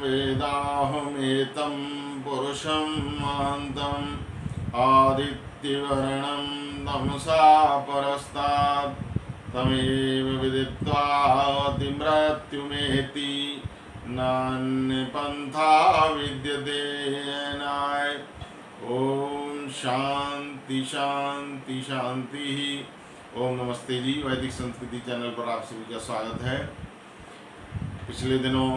वेदाहमेतं पुरुषं महान्तम् आदित्यवर्णं तमसा परस्तात् तमेव विदित्वा अतिमृत्युमेति नान्यपन्था विद्यते येनाय। ओम शांति शांति शांति। ओम नमस्ते जी। वैदिक संस्कृति चैनल पर आप सभी का स्वागत है। पिछले दिनों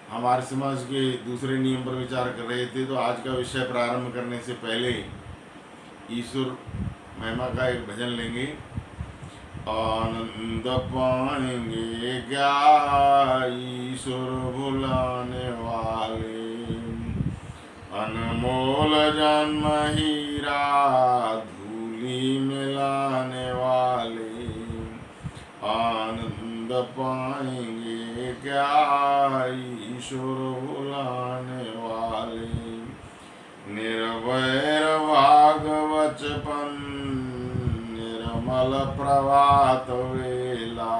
हमारे समाज के दूसरे नियम पर विचार कर रहे थे, तो आज का विषय प्रारंभ करने से पहले ईश्वर महिमा का एक भजन लेंगे। आनंद पाएंगे क्या ईश्वर भुलाने वाले, अनमोल जन्म हीरा धूली मिलाने वाले। आनंद पाएंगे क्या ईश्वर भुलाने वाले, निर्वैर भाग बचपन निर्मल प्रभात वेला,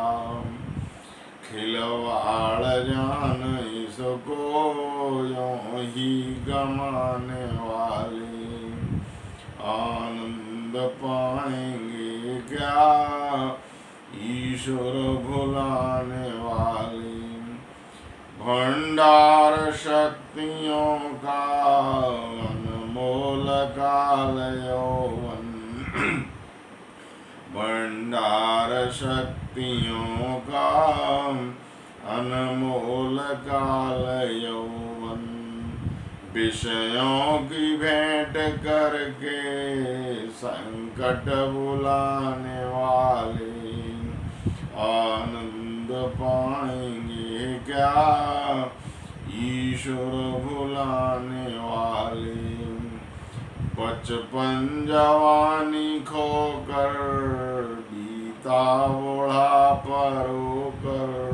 खिलवाड़ जान इसको यों ही गमाने वाले। आनंद पाएंगे क्या ईश्वर भुलाने वाले, भंडार शक्तियों का अनमोल काल यौवन, भंडार शक्तियों का अनमोल काल यौवन, विषयों की भेंट करके संकट बुलाने वाले। आनंद पाएंगे क्या ईश्वर भुलाने वाले, बचपन जवानी खोकर बीता बुढ़ापा रोकर,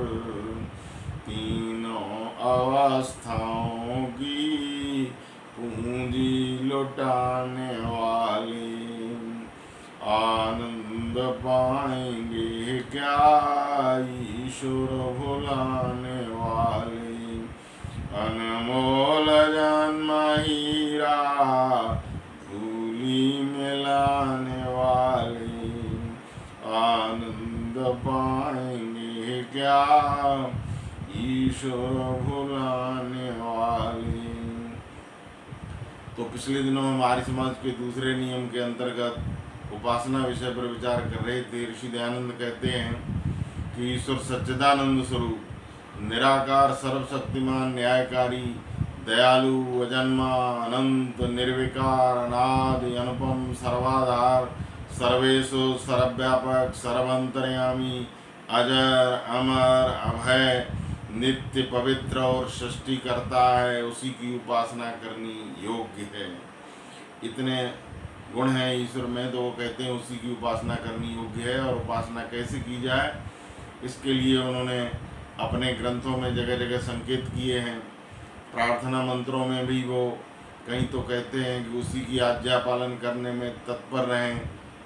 तीनों अवस्थाओं की पूंजी लुटाने वाले। आनंद पाएंगे क्या ईश्वर भुलाने वाले, अनमोल जन्म हीरा धूली मिलाने वाले। आनंद पाएंगे क्या ईश्वर भुलाने वाले। तो पिछले दिनों हमारे समाज के दूसरे नियम के अंतर्गत उपासना विषय पर विचार कर रहे थे। ऋषि दयानंद कहते हैं कि ईश्वर सच्चिदानंद स्वरूप, निराकार, सर्वशक्तिमान, न्यायकारी, दयालु, अजन्मा, अनंत, निर्विकार, अनादि, अनुपम, सर्वाधार, सर्वेशु, सर्वव्यापक, सर्वंतर्यामी, अजर, अमर, अभय, नित्य, पवित्र और सृष्टि करता है। उसी की उपासना करनी योग्य है। इतने गुण हैं ईश्वर में, तो वो कहते हैं उसी की उपासना करनी योग्य है। और उपासना कैसे की जाए, इसके लिए उन्होंने अपने ग्रंथों में जगह जगह संकेत किए हैं। प्रार्थना मंत्रों में भी वो कहीं तो कहते हैं कि उसी की आज्ञा पालन करने में तत्पर रहें,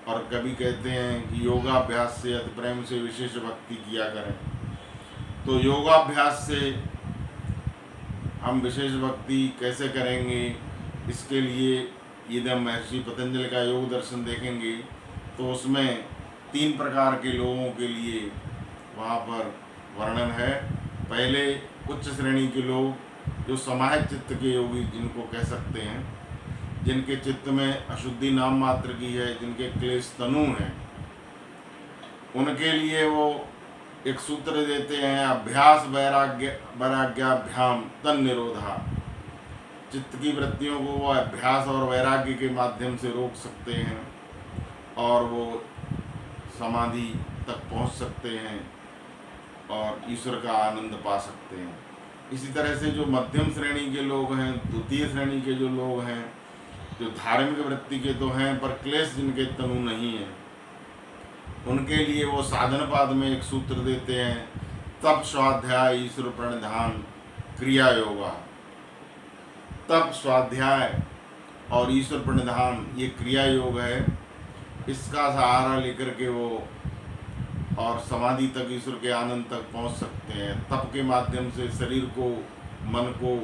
और कभी कहते हैं कि योगाभ्यास से अति प्रेम से विशेष भक्ति किया करें। तो योगाभ्यास से हम विशेष भक्ति कैसे करेंगे, इसके लिए यदि हम महर्षि पतंजलि का योग दर्शन देखेंगे तो उसमें 3 प्रकार के लोगों के लिए वहाँ पर वर्णन है। पहले उच्च श्रेणी के लोग, जो समाहित चित्त के योगी जिनको कह सकते हैं, जिनके चित्त में अशुद्धि नाम मात्र की है, जिनके क्लेश तनु हैं, उनके लिए वो एक सूत्र देते हैं, अभ्यास वैराग्याभ्याम तन निरोधा। चित्त की वृत्तियों को वो अभ्यास और वैराग्य के माध्यम से रोक सकते हैं और वो समाधि तक पहुंच सकते हैं और ईश्वर का आनंद पा सकते हैं। इसी तरह से जो मध्यम श्रेणी के लोग हैं, द्वितीय श्रेणी के जो लोग हैं, जो धार्मिक वृत्ति के तो हैं पर क्लेश जिनके तनु नहीं है, उनके लिए वो साधनपाद में एक सूत्र देते हैं, तप स्वाध्याय ईश्वर प्रणिधान क्रिया योगा। तप स्वाध्याय और ईश्वर प्रणिधान ये क्रिया योग है। इसका सहारा लेकर के वो और समाधि तक, ईश्वर के आनंद तक पहुंच सकते हैं। तप के माध्यम से शरीर को, मन को,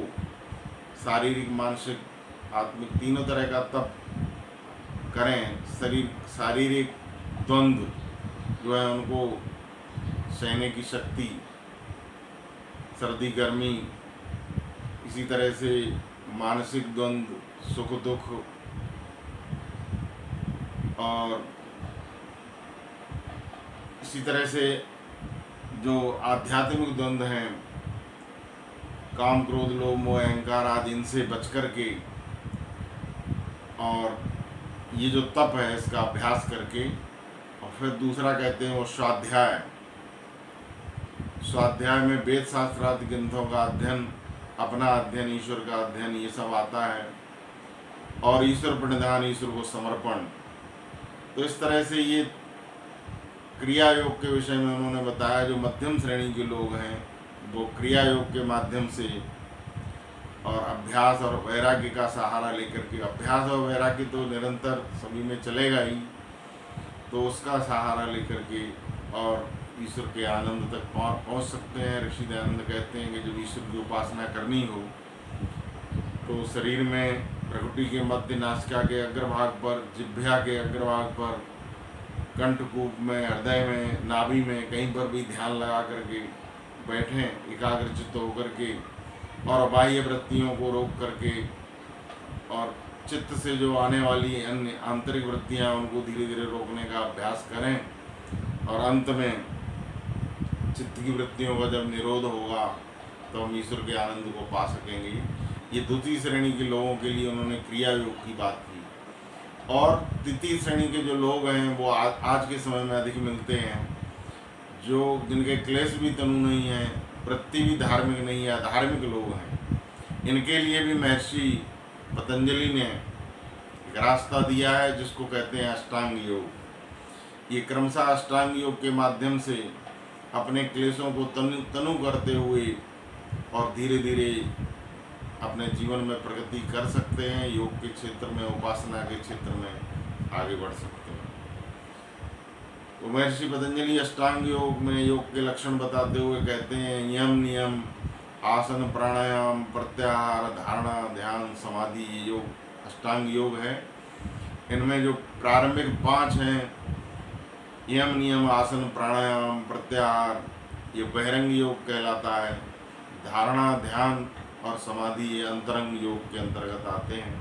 शारीरिक, मानसिक, आत्मिक तीनों तरह का तप करें। शारीरिक द्वंद्व जो है उनको सहने की शक्ति, सर्दी गर्मी, इसी तरह से मानसिक द्वंद्व, सुख दुख, और इसी तरह से जो आध्यात्मिक द्वंद्व हैं, काम क्रोध लोभ मोह अहंकार आदि, इनसे बच कर के, और ये जो तप है इसका अभ्यास करके, और फिर दूसरा कहते हैं वो स्वाध्याय। स्वाध्याय में वेद शास्त्रादि ग्रंथों का अध्ययन, अपना अध्ययन, ईश्वर का अध्ययन, ये सब आता है, और ईश्वर प्रणिधान, ईश्वर को समर्पण। तो इस तरह से ये क्रिया योग के विषय में उन्होंने बताया। जो मध्यम श्रेणी के लोग हैं वो क्रिया योग के माध्यम से और अभ्यास और वैराग्य का सहारा लेकर के, अभ्यास और वैराग्य तो निरंतर सभी में चलेगा ही, तो उसका सहारा लेकर के और ईश्वर के आनंद तक पहुंच सकते हैं। ऋषि दयानंद कहते हैं कि जब ईश्वर की उपासना करनी हो तो शरीर में प्रकृति के मध्य, नासिका के अग्रभाग पर, जिह्वा के अग्रभाग पर, कंठकूप में, हृदय में, नाभि में, कहीं पर भी ध्यान लगा करके बैठें एकाग्रचित्त होकर के, और बाह्य वृत्तियों को रोक करके, और चित्त से जो आने वाली अन्य आंतरिक वृत्तियां उनको धीरे धीरे रोकने का अभ्यास करें, और अंत में चित्त की वृत्तियों का जब निरोध होगा तो हम ईश्वर के आनंद को पा सकेंगे। ये द्वितीय श्रेणी के लोगों के लिए उन्होंने क्रिया योग की बात की। और तृतीय श्रेणी के जो लोग हैं वो आज के समय में अधिक मिलते हैं, जो जिनके क्लेश भी तनु नहीं है, वृत्ति भी धार्मिक नहीं है, धार्मिक लोग हैं। इनके लिए भी महर्षि पतंजलि ने एक रास्ता दिया है जिसको कहते हैं अष्टांग योग। ये क्रमशः अष्टांग योग के माध्यम से अपने क्लेशों को तनु करते हुए और धीरे धीरे अपने जीवन में प्रगति कर सकते हैं, योग के क्षेत्र में, उपासना के क्षेत्र में आगे बढ़ सकते हैं। तो महर्षि पतंजलि अष्टांग योग में योग के लक्षण बताते हुए कहते हैं यम नियम, आसन, प्राणायाम, प्रत्याहार, धारणा, ध्यान, समाधि, ये योग अष्टांग योग है। इनमें जो प्रारंभिक 5 हैं, यम नियम, आसन, प्राणायाम, प्रत्याहार, ये बहिरंग योग कहलाता है। धारणा, ध्यान और समाधि ये अंतरंग योग के अंतर्गत आते हैं।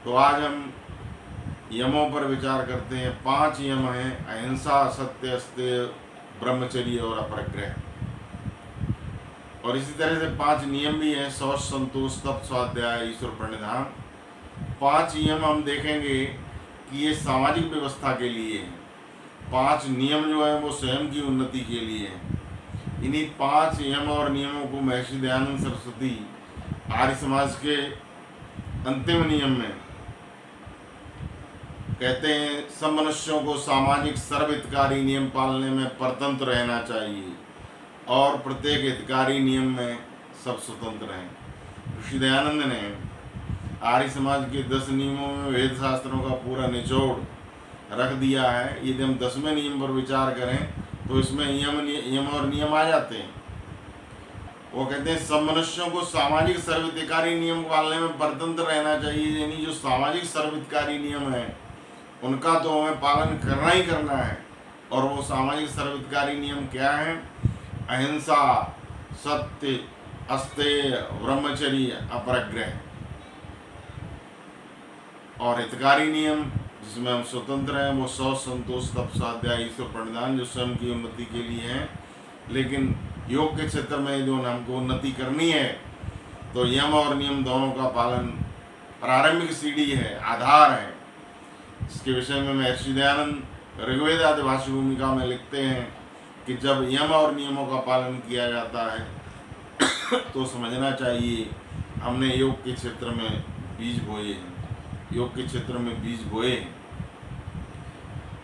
तो आज हम यमों पर विचार करते हैं। 5 यम हैं, अहिंसा, सत्य, अस्तेय, ब्रह्मचर्य और अपरिग्रह। और इसी तरह से 5 नियम भी हैं, शौच, संतोष, तप, स्वाध्याय, ईश्वर प्रणिधान। 5 नियम हम देखेंगे कि ये सामाजिक व्यवस्था के लिए हैं। 5 नियम जो है वो स्वयं की उन्नति के लिए हैं। इन्हीं 5 यम और नियमों को महर्षि दयानंद सरस्वती आर्य समाज के अंतिम नियम में कहते हैं, सब मनुष्यों को सामाजिक सर्वहितकारी नियम पालने में परतंत्र रहना चाहिए और प्रत्येक हितकारी नियम में सब स्वतंत्र हैं। ऋषि दयानंद ने आर्य समाज के 10 नियमों में वेद शास्त्रों का पूरा निचोड़ रख दिया है। यदि हम 10वें नियम पर विचार करें तो इसमें यम और नियम आ जाते हैं। वो कहते हैं सब मनुष्यों को सामाजिक सर्वहितकारी नियम पालने में परतंत्र रहना चाहिए, यानी जो सामाजिक सर्वहितकारी नियम है उनका तो हमें पालन करना ही करना है। और वो सामाजिक सर्वहितकारी नियम क्या है? अहिंसा, सत्य, अस्तेय, ब्रह्मचर्य, अपरिग्रह। और हितकारी नियम जिसमें हम स्वतंत्र हैं वो शौच, संतोष, तप, स्वाध्याय, ईश्वर प्रणिधान, जो स्वयं की उन्नति के लिए हैं। लेकिन योग के क्षेत्र में जो हमको उन्नति करनी है तो यम और नियम दोनों का पालन प्रारंभिक सीढ़ी है, आधार है। इसके विषय में महर्षि दयानंद ऋग्वेद आदि भाष्य भूमिका में लिखते हैं कि जब यम और नियमों का पालन किया जाता है तो समझना चाहिए हमने योग के क्षेत्र में बीज बोए हैं, योग के क्षेत्र में बीज बोए हैं।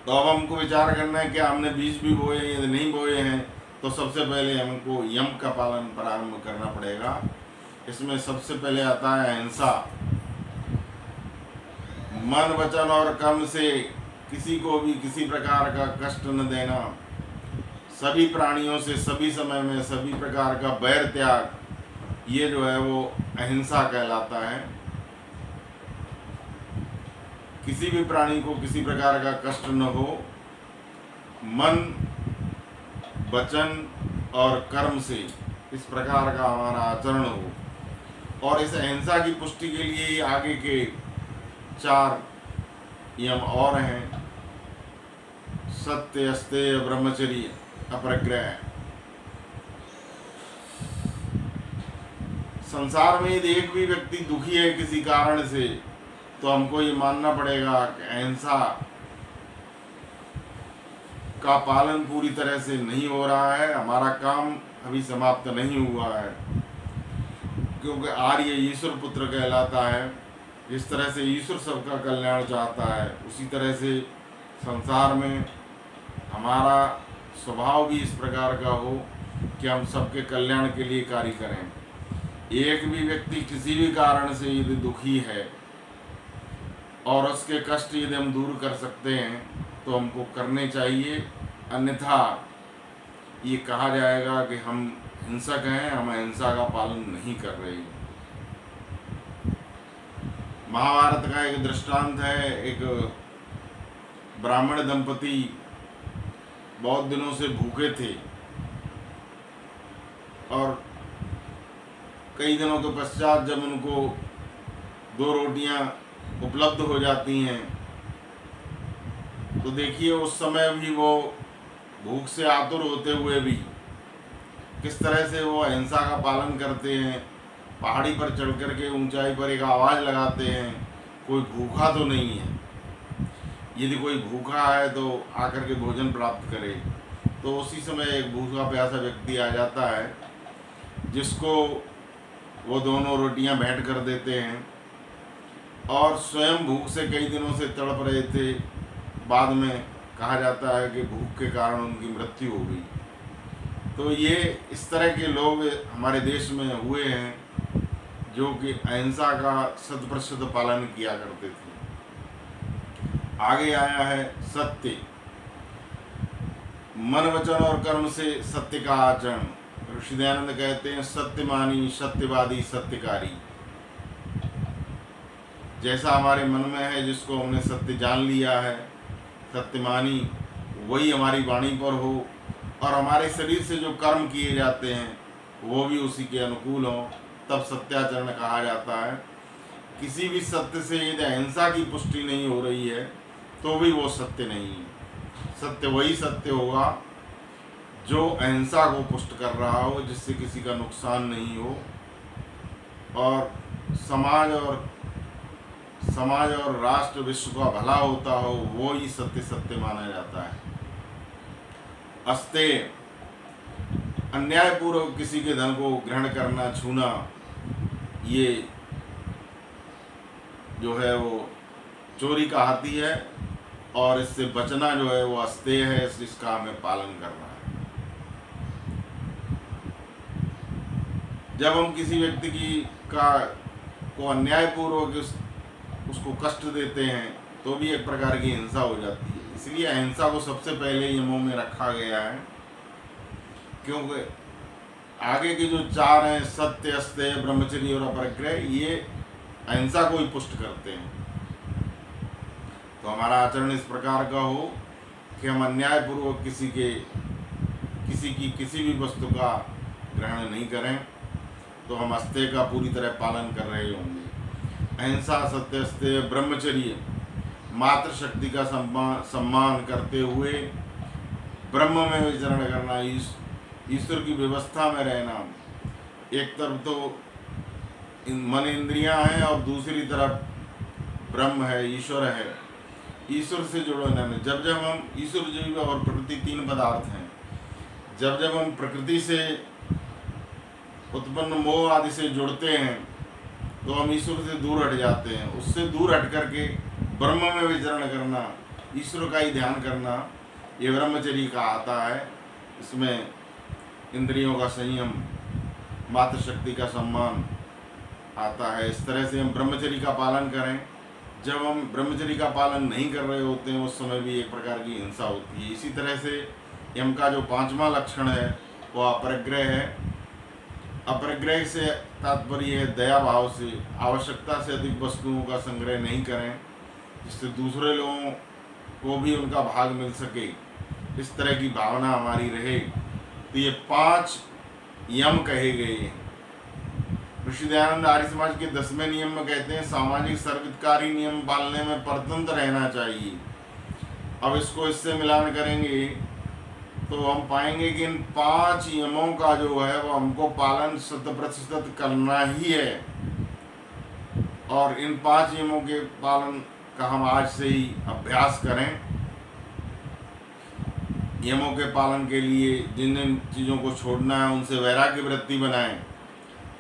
तो अब हमको विचार करना है कि हमने बीज भी बोए हैं यदि नहीं बोए हैं तो सबसे पहले हमको यम का पालन प्रारंभ करना पड़ेगा। इसमें सबसे पहले आता है अहिंसा। मन, वचन और कर्म से किसी को भी किसी प्रकार का कष्ट न देना, सभी प्राणियों से सभी समय में सभी प्रकार का बैर त्याग, ये जो है वो अहिंसा कहलाता है। किसी भी प्राणी को किसी प्रकार का कष्ट न हो, मन वचन और कर्म से इस प्रकार का हमारा आचरण हो। और इस अहिंसा की पुष्टि के लिए आगे के 4 नियम और हैं: सत्य, अस्तेय, ब्रह्मचर्य, अपरिग्रह। संसार में यदि एक भी व्यक्ति दुखी है किसी कारण से, तो हमको ये मानना पड़ेगा कि अहिंसा का पालन पूरी तरह से नहीं हो रहा है, हमारा काम अभी समाप्त नहीं हुआ है। क्योंकि आर्य ईश्वर पुत्र कहलाता है। जिस तरह से ईश्वर सबका कल्याण चाहता है, उसी तरह से संसार में हमारा स्वभाव भी इस प्रकार का हो कि हम सबके कल्याण के लिए कार्य करें। एक भी व्यक्ति किसी भी कारण से यदि दुखी है और उसके कष्ट यदि हम दूर कर सकते हैं तो हमको करने चाहिए, अन्यथा ये कहा जाएगा कि हम हिंसक हैं, हम अहिंसा का पालन नहीं कर रहे। महाभारत का एक दृष्टांत है। एक ब्राह्मण दंपति बहुत दिनों से भूखे थे और कई दिनों के पश्चात जब उनको 2 रोटियां उपलब्ध हो जाती हैं, तो देखिए उस समय भी वो भूख से आतुर होते हुए भी किस तरह से वो अहिंसा का पालन करते हैं। पहाड़ी पर चढ़ कर के ऊंचाई पर एक आवाज़ लगाते हैं, कोई भूखा तो नहीं है, यदि कोई भूखा है तो आकर के भोजन प्राप्त करे। तो उसी समय एक भूखा प्यासा व्यक्ति आ जाता है, जिसको वो दोनों रोटियां भेंट कर देते हैं और स्वयं भूख से कई दिनों से तड़प रहे थे। बाद में कहा जाता है कि भूख के कारण उनकी मृत्यु हो गई। तो ये इस तरह के लोग हमारे देश में हुए हैं जो कि अहिंसा का 100% पालन किया करते थे। आगे आया है सत्य। मन वचन और कर्म से सत्य का आचरण। ऋषि दयानंद कहते हैं, सत्यमानी, सत्यवादी, सत्यकारी। जैसा हमारे मन में है, जिसको हमने सत्य जान लिया है, सत्यमानी, वही हमारी वाणी पर हो और हमारे शरीर से जो कर्म किए जाते हैं वो भी उसी के अनुकूल हो, तब सत्याचरण कहा जाता है। किसी भी सत्य से यदि अहिंसा की पुष्टि नहीं हो रही है तो भी वो सत्य नहीं है। सत्य वही सत्य होगा जो अहिंसा को पुष्ट कर रहा हो, जिससे किसी का नुकसान नहीं हो और समाज और राष्ट्र विश्व का भला होता हो, वो ही सत्य माना जाता है। अस्तेय, अन्यायपूर्वक किसी के धन को ग्रहण करना, छूना, ये जो है वो चोरी कहलाती है और इससे बचना जो है वो अस्तेय है। इसका हमें पालन करना है। जब हम किसी व्यक्ति को अन्यायपूर्वक उसको कष्ट देते हैं तो भी एक प्रकार की हिंसा हो जाती है। इसलिए अहिंसा को सबसे पहले नियमों में रखा गया है, क्योंकि आगे के जो 4 हैं, सत्य, अस्तेय, ब्रह्मचर्य और अपरिग्रह, ये अहिंसा को ही पुष्ट करते हैं। तो हमारा आचरण इस प्रकार का हो कि हम अन्यायपूर्वक किसी की किसी भी वस्तु का ग्रहण नहीं करें, तो हम अस्तेय का पूरी तरह पालन कर रहे होंगे। अहिंसा, सत्य, अस्तेय, ब्रह्मचर्य, मातृशक्ति का सम्मान करते हुए ब्रह्म में विचरण करना, ईश्वर की व्यवस्था में रहना। एक तरफ तो मन इंद्रियां हैं और दूसरी तरफ ब्रह्म है, ईश्वर है। ईश्वर से जुड़ो रहना। जब हम ईश्वर, जीव और प्रकृति 3 पदार्थ हैं। जब हम प्रकृति से उत्पन्न मोह आदि से जुड़ते हैं तो हम ईश्वर से दूर हट जाते हैं। उससे दूर हट करके ब्रह्म में विचरण करना, ईश्वर का ही ध्यान करना, ये ब्रह्मचर्य का आता है। इसमें इंद्रियों का संयम, मातृशक्ति का सम्मान आता है। इस तरह से हम ब्रह्मचर्य का पालन करें। जब हम ब्रह्मचर्य का पालन नहीं कर रहे होते हैं उस समय भी एक प्रकार की हिंसा होती है। इसी तरह से यम का जो 5वां लक्षण है वो अपरिग्रह है। अपरिग्रह से तात्पर्य है दया भाव से, आवश्यकता से अधिक वस्तुओं का संग्रह नहीं करें जिससे दूसरे लोगों को भी उनका भाग मिल सके, इस तरह की भावना हमारी रहे। तो ये 5 यम कहे गए हैं। ऋषि दयानंद आर्य समाज के 10वें नियम में कहते हैं सामाजिक सर्वहितकारी नियम पालने में परतंत्र रहना चाहिए। अब इसको इससे मिलान करेंगे तो हम पाएंगे कि इन 5 नियमों का जो है वो हमको पालन 100% करना ही है। और इन 5 नियमों के पालन का हम आज से ही अभ्यास करें। नियमों के पालन के लिए जिन जिन चीज़ों को छोड़ना है उनसे वैराग्य वृत्ति बनाएं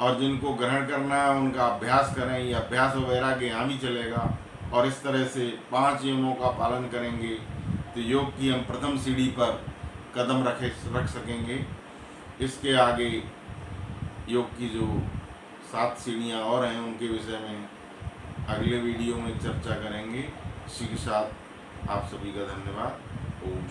और जिनको ग्रहण करना है उनका अभ्यास करें। ये अभ्यास और वैराग्य यहाँ भी चलेगा। और इस तरह से 5 नियमों का पालन करेंगे तो योग की हम प्रथम सीढ़ी पर कदम रख सकेंगे। इसके आगे योग की जो 7 सीढ़ियाँ और हैं उनके विषय में अगले वीडियो में चर्चा करेंगे। इसी के साथ आप सभी का धन्यवाद। ओम।